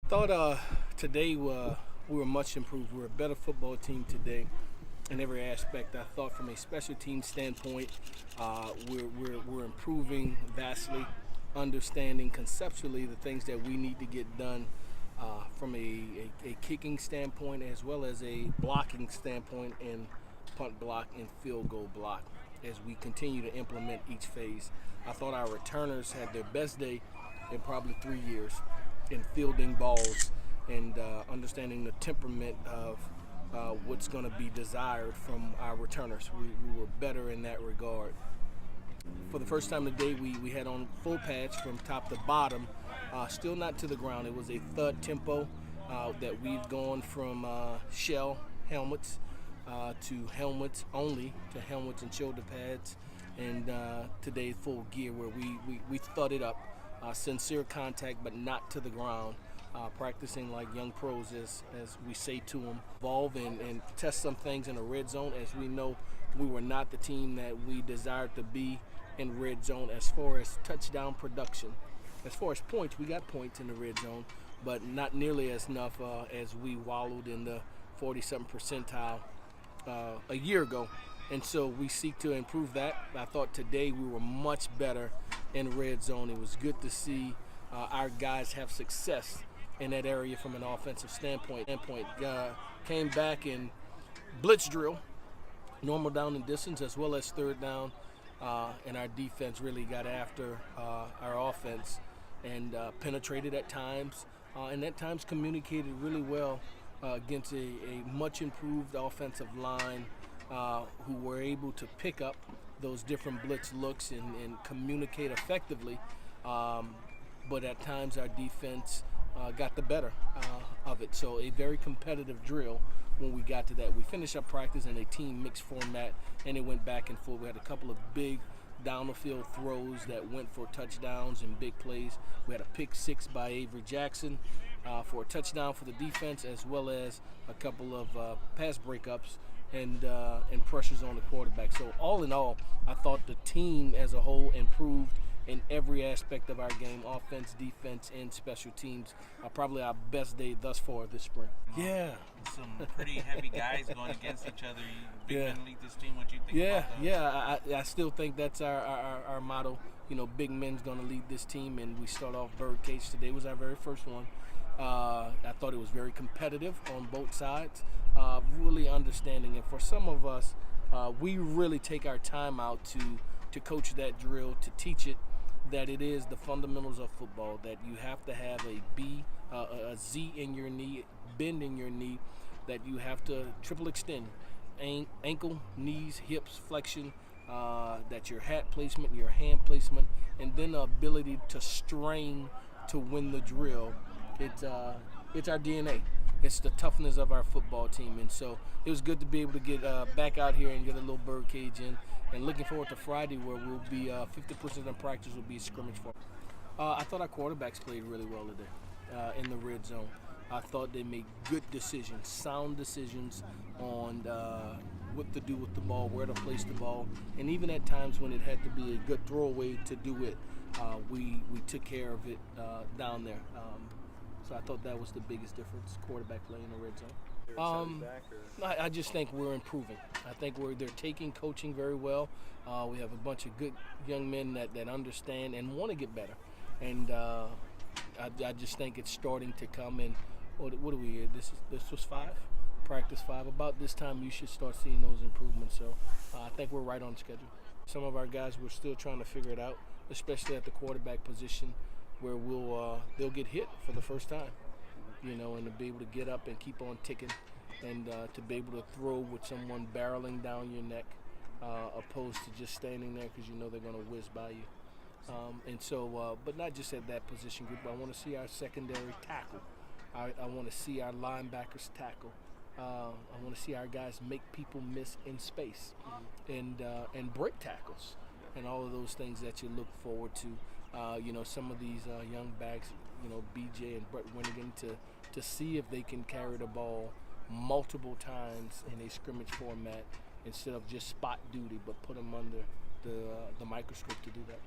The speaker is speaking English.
Thought today we were much improved. We're a better football team today in every aspect. I thought from a special team standpoint, we're improving vastly, understanding conceptually the things that we need to get done from a kicking standpoint as well as a blocking standpoint and punt block and field goal block as we continue to implement each phase. I thought our returners had their best day in probably 3 years in fielding balls and understanding the temperament of what's going to be desired from our returners. We were better in that regard. For the first time today, we had on full pads from top to bottom, still not to the ground. It was a thud tempo that we've gone from shell helmets to helmets only, to helmets and shoulder pads, and today full gear where we thudded up. Sincere contact, but not to the ground. Practicing like young pros, as we say to them. Evolve and test some things in the red zone, as we know we were not the team that we desired to be in red zone as far as touchdown production. As far as points, we got points in the red zone, but not nearly as enough as we wallowed in the 40-something percentile a year ago. And so we seek to improve that. I thought today we were much better in red zone. It was good to see our guys have success in that area from an offensive standpoint. Came back in blitz drill, normal down and distance, as well as third down, and our defense really got after our offense and penetrated at times, and at times communicated really well against a much improved offensive line who were able to pick up those different blitz looks and communicate effectively. But at times our defense got the better of it. So a very competitive drill when we got to that. We finished up practice in a team mixed format, and it went back and forth. We had a couple of big down the field throws that went for touchdowns and big plays. We had a pick six by Avery Jackson for a touchdown for the defense, as well as a couple of pass breakups and pressures on the quarterback. So all in all, I thought the team as a whole improved in every aspect of our game: offense, defense, and special teams. Probably our best day thus far this spring. Yeah. Some pretty heavy guys going against each other. Big men lead this team. What you think about that? Yeah. I still think that's our motto. You know, big men's going to lead this team, and we start off birdcage today. Was our very first one. I thought it was very competitive on both sides, really understanding. And for some of us, we really take our time out to coach that drill, to teach it that it is the fundamentals of football, that you have to have a Z in your knee, bend in your knee, that you have to triple extend, ankle, knees, hips, flexion, that your hat placement, your hand placement, and then the ability to strain to win the drill. It's our DNA. It's the toughness of our football team, and so it was good to be able to get back out here and get a little birdcage in. And looking forward to Friday, where we'll be 50% of practice will be scrimmage for. I thought our quarterbacks played really well today in the red zone. I thought they made good decisions, sound decisions on what to do with the ball, where to place the ball, and even at times when it had to be a good throwaway to do it, we took care of it down there. So I thought that was the biggest difference, quarterback play in the red zone. I just think we're improving. I think they're taking coaching very well. We have a bunch of good young men that understand and want to get better. And I just think it's starting to come in. What are we here? This was 5? Practice 5. About this time you should start seeing those improvements. So I think we're right on schedule. Some of our guys, we're still trying to figure it out, especially at the quarterback position, where they'll get hit for the first time, and to be able to get up and keep on ticking, and to be able to throw with someone barreling down your neck, opposed to just standing there because they're going to whiz by you. But not just at that position group. I want to see our secondary tackle. I want to see our linebackers tackle. I want to see our guys make people miss in space, and break tackles, and all of those things that you look forward to. Some of these young backs, BJ and Brett Winnigan, to see if they can carry the ball multiple times in a scrimmage format instead of just spot duty, but put them under the microscope to do that.